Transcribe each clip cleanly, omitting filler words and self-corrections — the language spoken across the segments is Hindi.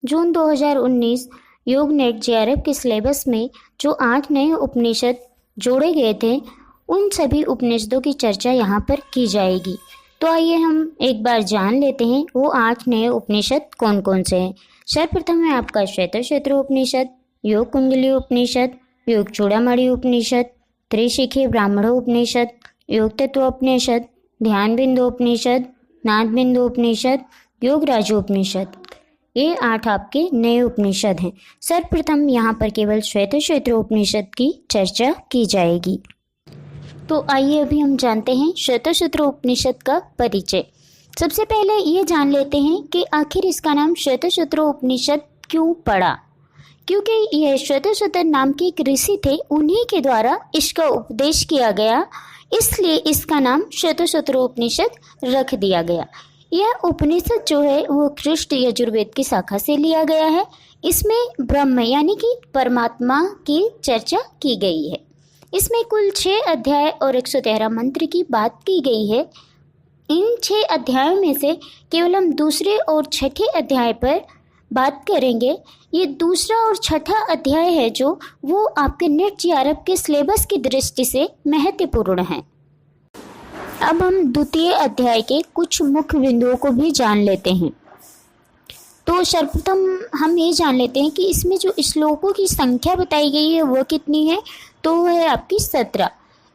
जून 2019 योग नेट जेआरएफ के सिलेबस में जो 8 नए उपनिषद जोड़े गए थे, उन सभी उपनिषदों की चर्चा यहाँ पर की जाएगी। तो आइए हम एक बार जान लेते हैं वो 8 नए उपनिषद कौन कौन से हैं। सर्वप्रथम है आपका श्वेतक्षेत्र उपनिषद, योग कुंडली उपनिषद, योग चूड़ामणि उपनिषद, त्रिशिखी ब्राह्मणो उपनिषद, योग तत्व उपनिषद, ध्यान बिंदु उपनिषद, नाद बिंदु उपनिषद, योग राजु उपनिषद। ये 8 आपके नए उपनिषद हैं। सर्वप्रथम यहाँ पर केवल श्वेतक्षेत्र उपनिषद की चर्चा की जाएगी। तो आइए अभी हम जानते हैं श्वेतक्षेत्र उपनिषद का परिचय। सबसे पहले ये जान लेते हैं कि आखिर इसका नाम श्वेतक्षेत्र उपनिषद क्यों पड़ा। क्योंकि यह श्वेतक्षेत्र नाम के एक ऋषि थे, उन्हीं के द्वारा इसका उपदेश किया गया, इसलिए इसका नाम श्वेतक्षेत्र उपनिषद रख दिया गया। यह उपनिषद जो है वो कृष्ण यजुर्वेद की शाखा से लिया गया है। इसमें ब्रह्म यानी कि परमात्मा की चर्चा की गई है। इसमें कुल 6 अध्याय और 113 मंत्र की बात की गई है। इन 6 अध्यायों में से केवल हम दूसरे और छठे अध्याय पर बात करेंगे। ये दूसरा और छठा अध्याय है जो वो आपके नेट जेआरएफ के सिलेबस की दृष्टि से महत्वपूर्ण है। अब हम द्वितीय अध्याय के कुछ मुख्य बिंदुओं को भी जान लेते हैं। तो सर्वप्रथम हम ये जान लेते हैं कि इसमें जो श्लोकों की संख्या बताई गई है वो कितनी है। तो वह है आपकी 17।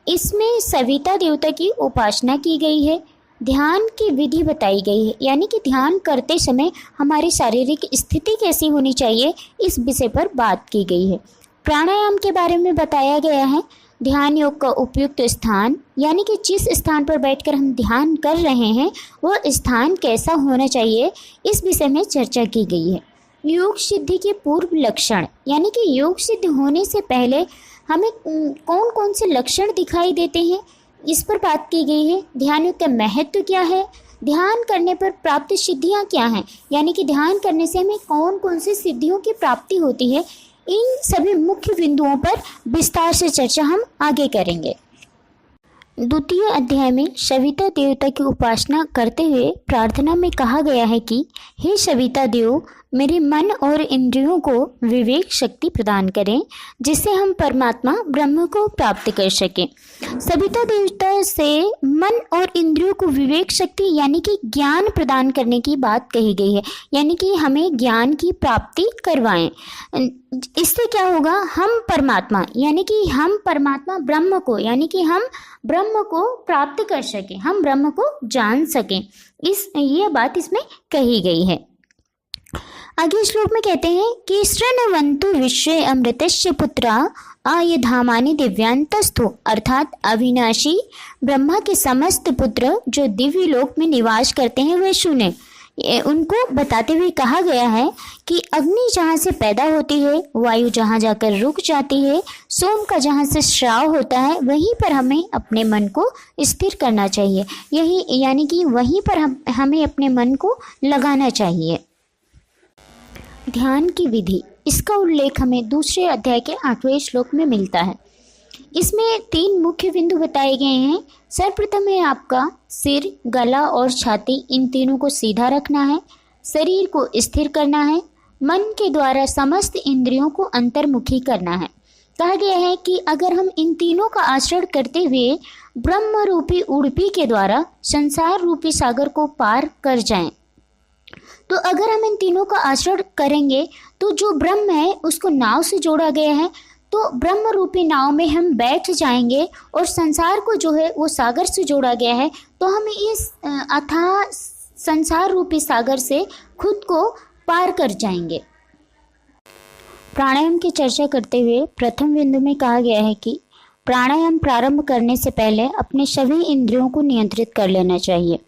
इसमें सविता देवता की उपासना की गई है, ध्यान की विधि बताई गई है, यानी कि ध्यान करते समय हमारी शारीरिक स्थिति कैसी होनी चाहिए, इस विषय पर बात की गई है। प्राणायाम के बारे में बताया गया है, ध्यान योग का उपयुक्त स्थान, यानी कि जिस स्थान पर बैठकर हम ध्यान कर रहे हैं वह स्थान कैसा होना चाहिए, इस विषय में चर्चा की गई है। योग सिद्धि के पूर्व लक्षण, यानी कि योग सिद्ध होने से पहले हमें कौन कौन से लक्षण दिखाई देते हैं, इस पर बात की गई है। ध्यान योग का महत्व क्या है, ध्यान करने पर प्राप्त सिद्धियां क्या हैं, यानी कि ध्यान करने से हमें कौन कौन सी सिद्धियों की प्राप्ति होती है, इन सभी मुख्य बिंदुओं पर विस्तार से चर्चा हम आगे करेंगे। द्वितीय अध्याय में सविता देवता की उपासना करते हुए प्रार्थना में कहा गया है कि हे सविता देव, मेरे मन और इंद्रियों को विवेक शक्ति प्रदान करें, जिससे हम परमात्मा ब्रह्म को प्राप्त कर सकें। सविता देवता से मन और इंद्रियों को विवेक शक्ति यानी कि ज्ञान प्रदान करने की बात कही गई है, यानी कि हमें ज्ञान की प्राप्ति करवाएं। इससे क्या होगा, हम परमात्मा यानी कि हम परमात्मा ब्रह्म को, यानी कि हम ब्रह्म को प्राप्त कर सकें, हम ब्रह्म को जान सकें, ये बात इसमें कही गई है। आगे श्लोक में कहते हैं कि शृण्वन्तु विश्वे अमृतस्य पुत्रा आयधामानि दिव्यांतस्थो, अर्थात अविनाशी ब्रह्मा के समस्त पुत्र जो दिव्य लोक में निवास करते हैं वे सुने। उनको बताते हुए कहा गया है कि अग्नि जहाँ से पैदा होती है, वायु जहाँ जाकर रुक जाती है, सोम का जहाँ से श्राव होता है, वहीं पर हमें अपने मन को स्थिर करना चाहिए। यही यानी कि वहीं पर हमें अपने मन को लगाना चाहिए। ध्यान की विधि, इसका उल्लेख हमें दूसरे अध्याय के 8वें श्लोक में मिलता है। इसमें 3 मुख्य बिंदु बताए गए हैं। सर्वप्रथम है आपका सिर, गला और छाती, इन तीनों को सीधा रखना है, शरीर को स्थिर करना है, मन के द्वारा समस्त इंद्रियों को अंतर्मुखी करना है। कहा गया है कि अगर हम इन तीनों का आचरण करते हुए ब्रह्म रूपी उड़पी के द्वारा संसार रूपी सागर को पार कर जाएं, तो अगर हम इन तीनों का आचरण करेंगे तो जो ब्रह्म है उसको नाव से जोड़ा गया है, तो ब्रह्म रूपी नाव में हम बैठ जाएंगे और संसार को जो है वो सागर से जोड़ा गया है, तो हम इस अथाह संसार रूपी सागर से खुद को पार कर जाएंगे। प्राणायाम की चर्चा करते हुए प्रथम बिंदु में कहा गया है कि प्राणायाम प्रारंभ करने से पहले अपने सभी इंद्रियों को नियंत्रित कर लेना चाहिए।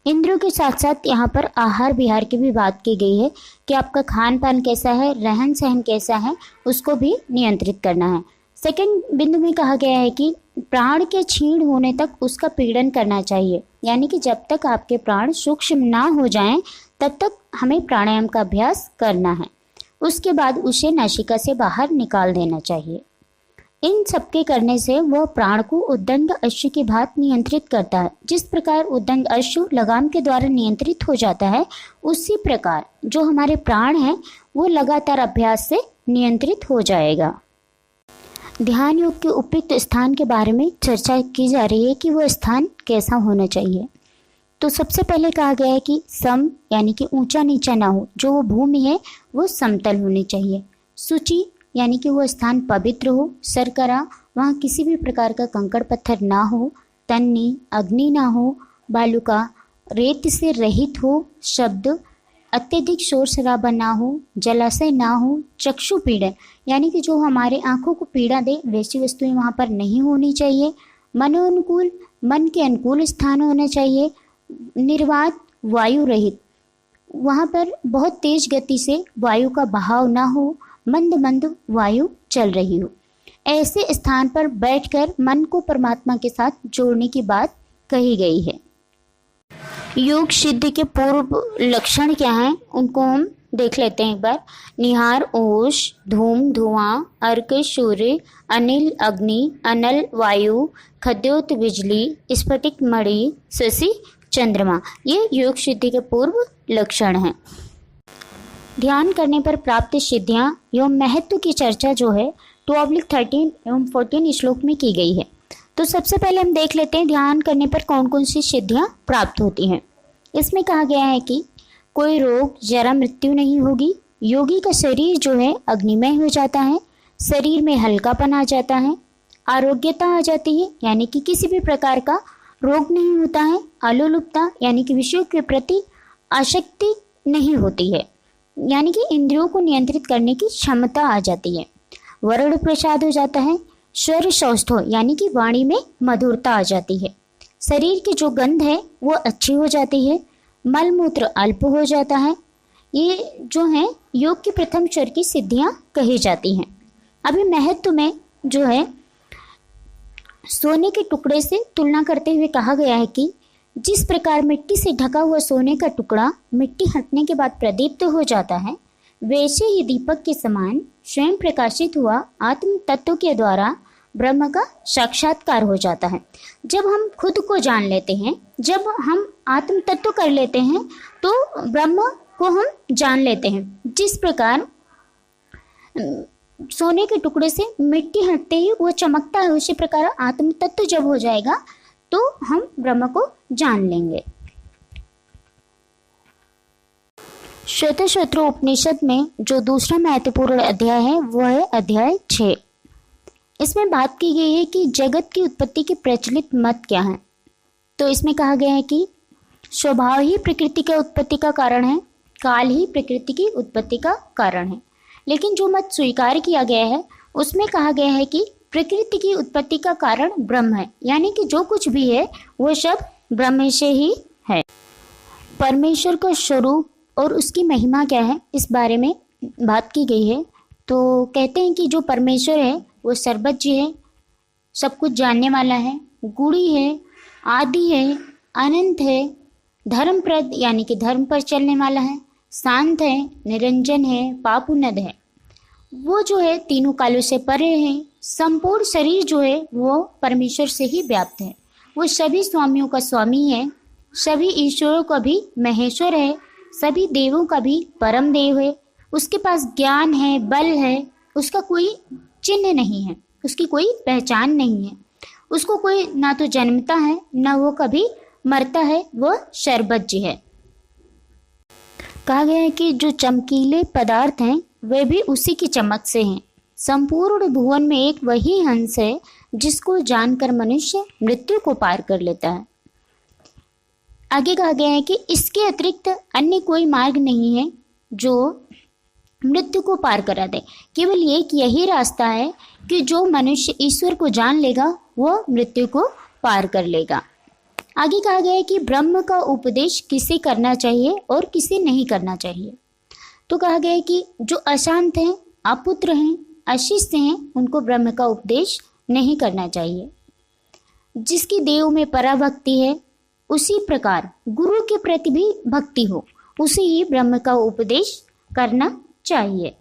इंद्रियों के साथ साथ यहाँ पर आहार विहार की भी बात की गई है कि आपका खान पान कैसा है, रहन सहन कैसा है, उसको भी नियंत्रित करना है। सेकंड बिंदु में कहा गया है कि प्राण के क्षीण होने तक उसका पीड़न करना चाहिए, यानी कि जब तक आपके प्राण सूक्ष्म ना हो जाएं तब तक हमें प्राणायाम का अभ्यास करना है। उसके बाद उसे नासिका से बाहर निकाल देना चाहिए। इन सबके करने से वह प्राण को उद्दंड अश्व की भांति नियंत्रित करता है। जिस प्रकार उद्दंड अश्व लगाम के द्वारा नियंत्रित हो जाता है, उसी प्रकार जो हमारे प्राण हैं वो लगातार अभ्यास से नियंत्रित हो जाएगा। ध्यान योग के उपयुक्त स्थान के बारे में चर्चा की जा रही है कि वो स्थान कैसा होना चाहिए। तो सबसे पहले कहा गया है कि सम यानी कि ऊंचा नीचा ना हो, जो वो भूमि है वो समतल होनी चाहिए। शुचि यानी कि वो स्थान पवित्र हो, सरकरा वहाँ किसी भी प्रकार का कंकड़ पत्थर ना हो, तन्नी अग्नि ना हो, बालुका रेत से रहित हो, शब्द अत्यधिक शोर शराबा ना हो, जलाशय ना हो, चक्षु पीड़ा यानी कि जो हमारे आंखों को पीड़ा दे वैसी वस्तुएं वहाँ पर नहीं होनी चाहिए। मनोनुकूल मन के अनुकूल स्थान होना चाहिए। निर्वात वायु रहित, वहाँ पर बहुत तेज गति से वायु का बहाव ना हो, मंद मंद वायु चल रही हो। ऐसे स्थान पर बैठकर मन को परमात्मा के साथ जोड़ने की बात कही गई है। योग सिद्धि के पूर्व लक्षण क्या हैं उनको हम देख लेते हैं एक बार। निहार ओष, धूम धुआं, अर्क सूर्य, अनिल अग्नि, अनल वायु, खद्योत बिजली, स्फटिक मणि, शशि चंद्रमा, ये योग सिद्धि के पूर्व लक्षण हैं। ध्यान करने पर प्राप्त सिद्धियां एवं महत्व की चर्चा जो है 2/13 एवं 14 श्लोक में की गई है। तो सबसे पहले हम देख लेते हैं ध्यान करने पर कौन कौन सी सिद्धियां प्राप्त होती हैं। इसमें कहा गया है कि कोई रोग जरा मृत्यु नहीं होगी, योगी का शरीर जो है अग्निमय हो जाता है, शरीर में हल्कापन आ जाता है, आरोग्यता आ जाती है यानी कि किसी भी प्रकार का रोग नहीं होता है, आलोलुपता यानी कि विषयों के प्रति आसक्ति नहीं होती है, यानी कि इंद्रियों को नियंत्रित करने की क्षमता आ जाती है, वर्ण प्रसाद हो जाता है, स्वर सौष्ठव यानी कि वाणी में मधुरता आ जाती है, शरीर की जो गंध है वो अच्छी हो जाती है, मल मूत्र अल्प हो जाता है। ये जो है योग की प्रथम स्तर की सिद्धियां कही जाती हैं। अभी महत्व में जो है सोने के टुकड़े से तुलना करते हुए कहा गया है कि जिस प्रकार मिट्टी से ढका हुआ सोने का टुकड़ा मिट्टी हटने के बाद प्रदीप्त हो जाता है, वैसे ही दीपक के समान स्वयं प्रकाशित हुआ आत्म तत्व के द्वारा ब्रह्म का साक्षात्कार हो जाता है। जब हम खुद को जान लेते हैं, जब हम आत्म तत्व कर लेते हैं तो ब्रह्म को हम जान लेते हैं। जिस प्रकार सोने के टुकड़े से मिट्टी हटते ही वो चमकता है, उसी प्रकार आत्म तत्व जब हो जाएगा तो हम ब्रह्म को जान लेंगे। श्वेतसूत्र उपनिषद में जो दूसरा महत्वपूर्ण अध्याय है वो है अध्याय 6। इसमें बात की गई है कि जगत की उत्पत्ति के प्रचलित मत क्या है। तो इसमें कहा गया है कि स्वभाव ही प्रकृति की उत्पत्ति का कारण है, काल ही प्रकृति की उत्पत्ति का कारण है। लेकिन जो मत स्वीकार किया गया है उसमें कहा गया है कि प्रकृति की उत्पत्ति का कारण ब्रह्म है, यानी कि जो कुछ भी है वो सब ब्रह्म से ही है। परमेश्वर का स्वरूप और उसकी महिमा क्या है इस बारे में बात की गई है। तो कहते हैं कि जो परमेश्वर है वो सर्वज्ञ है, सब कुछ जानने वाला है, गुणी है, आदि है, अनंत है, धर्मप्रद यानी कि धर्म पर चलने वाला है, शांत है, निरंजन है, पापुनद है। वो जो है तीनों कालों से परे है। संपूर्ण शरीर जो है वो परमेश्वर से ही व्याप्त है। वो सभी स्वामियों का स्वामी है, सभी ईश्वरों का भी महेश्वर है, सभी देवों का भी परम देव है। उसके पास ज्ञान है, बल है, उसका कोई चिन्ह नहीं है, उसकी कोई पहचान नहीं है, उसको कोई ना तो जन्मता है ना वो कभी मरता है, वो सर्वज्ञ है। कहा गया है कि जो चमकीले पदार्थ हैं वे भी उसी की चमक से हैं। संपूर्ण भुवन में एक वही हंस है जिसको जानकर मनुष्य मृत्यु को पार कर लेता है। आगे कहा गया है कि इसके अतिरिक्त अन्य कोई मार्ग नहीं है जो मृत्यु को पार करा दे। केवल एक यही रास्ता है कि जो मनुष्य ईश्वर को जान लेगा वो मृत्यु को पार कर लेगा। आगे कहा गया है कि ब्रह्म का उपदेश किसे करना चाहिए और किसे नहीं करना चाहिए। तो कहा गया है कि जो अशांत हैं, अपुत्र हैं, अशिष्ट हैं, उनको ब्रह्म का उपदेश नहीं करना चाहिए। जिसकी देव में पराभक्ति है उसी प्रकार गुरु के प्रति भी भक्ति हो, उसे ही ब्रह्म का उपदेश करना चाहिए।